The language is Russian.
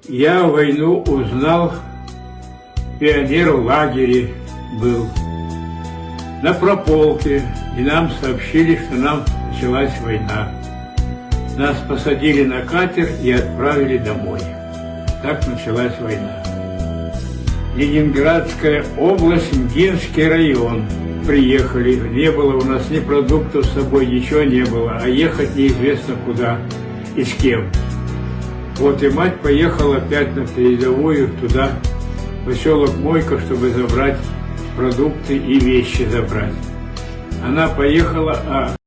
Я войну узнал, пионер в лагере был, на прополке, и нам сообщили, что нам началась война. Нас посадили на катер и отправили домой. Так началась война. Ленинградская область, Мгинский район. Приехали, не было у нас ни продуктов с собой, ничего не было, а ехать неизвестно куда и с кем. Вот и мать поехала опять на передовую туда, в поселок Мойка, чтобы забрать продукты и вещи забрать. Она поехала, а